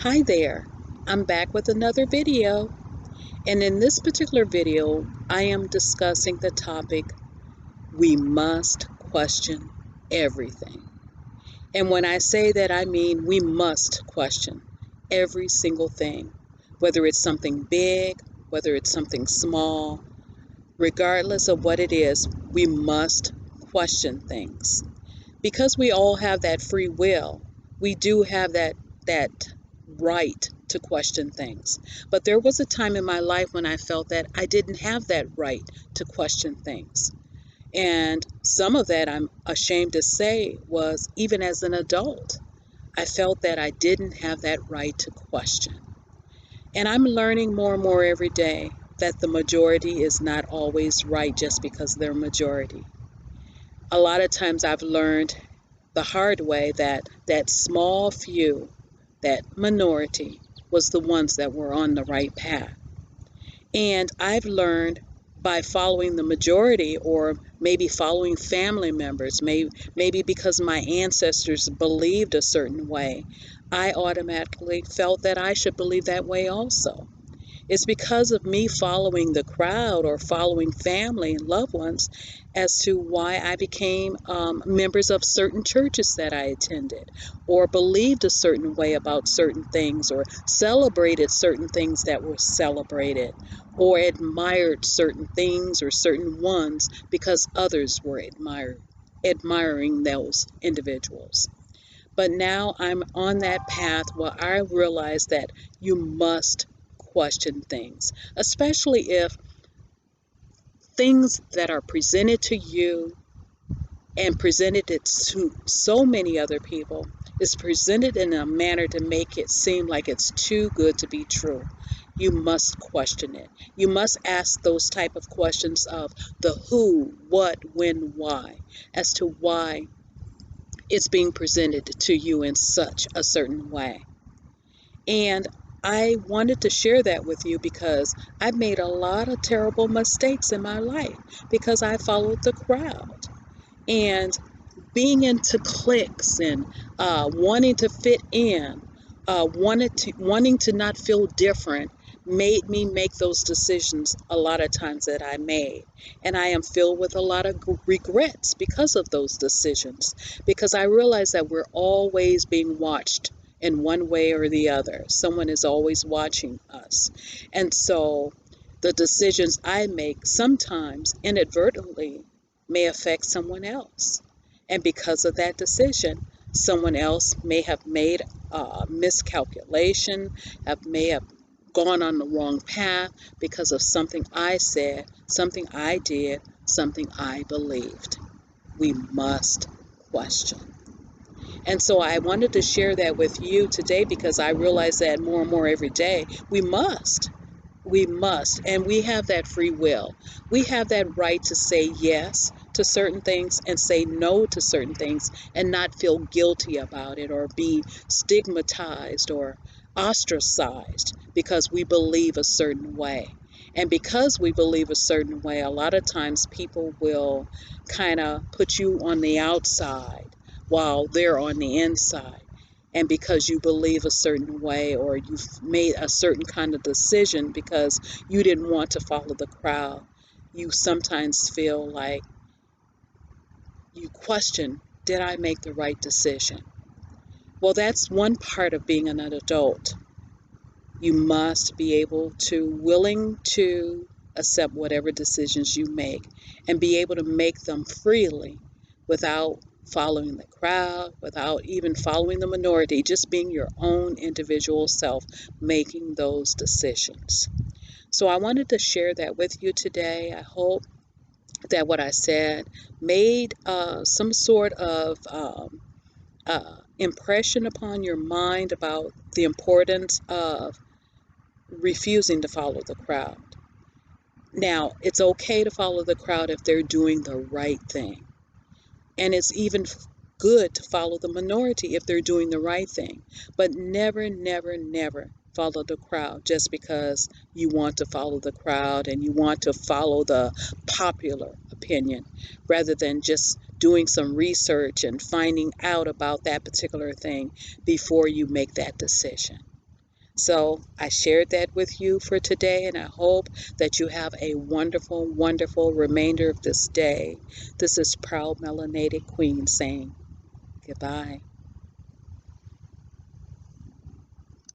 Hi there, I'm back with another video, and in this particular video, I am discussing the topic, we must question everything. And when I say that, I mean we must question every single thing, whether it's something big, whether it's something small, regardless of what it is, we must question things. Because we all have that free will, we do have that right to question things. But there was a time in my life when I felt that I didn't have that right to question things. And some of that, I'm ashamed to say, was even as an adult. I felt that I didn't have that right to question. And I'm learning more and more every day that the majority is not always right just because they're majority. A lot of times I've learned the hard way that that small few, that minority, was the ones that were on the right path. And I've learned by following the majority, or maybe following family members, maybe because my ancestors believed a certain way, I automatically felt that I should believe that way also. It's because of me following the crowd or following family and loved ones as to why I became members of certain churches that I attended, or believed a certain way about certain things, or celebrated certain things that were celebrated, or admired certain things or certain ones because others were admiring those individuals. But now I'm on that path where I realize that you must question things, especially if things that are presented to you and presented it to so many other people is presented in a manner to make it seem like it's too good to be true. You must question it. You must ask those type of questions of the who, what, when, why, as to why it's being presented to you in such a certain way. And I wanted to share that with you because I've made a lot of terrible mistakes in my life because I followed the crowd. And being into cliques and wanting to fit in, wanting to not feel different made me make those decisions a lot of times that I made. And I am filled with a lot of regrets because of those decisions, because I realize that we're always being watched in one way or the other. Someone is always watching us. And so the decisions I make sometimes inadvertently may affect someone else. And because of that decision, someone else may have made a miscalculation, may have gone on the wrong path because of something I said, something I did, something I believed. We must question. And so I wanted to share that with you today because I realize that more and more every day, we must. We must, and we have that free will. We have that right to say yes to certain things and say no to certain things and not feel guilty about it or be stigmatized or ostracized because we believe a certain way. And because we believe a certain way, a lot of times people will kind of put you on the outside while they're on the inside. And because you believe a certain way or you've made a certain kind of decision because you didn't want to follow the crowd, you sometimes feel like you question, did I make the right decision? Well, that's one part of being an adult. You must be able to, willing to accept whatever decisions you make and be able to make them freely without following the crowd, without even following the minority, just being your own individual self, making those decisions. So I wanted to share that with you today. I hope that what I said made some sort of impression upon your mind about the importance of refusing to follow the crowd. Now, it's okay to follow the crowd if they're doing the right thing. And it's even good to follow the minority if they're doing the right thing. But never, never, never follow the crowd just because you want to follow the crowd and you want to follow the popular opinion rather than just doing some research and finding out about that particular thing before you make that decision. So I shared that with you for today, and I hope that you have a wonderful, wonderful remainder of this day. This is Proud Melanated Queen saying goodbye.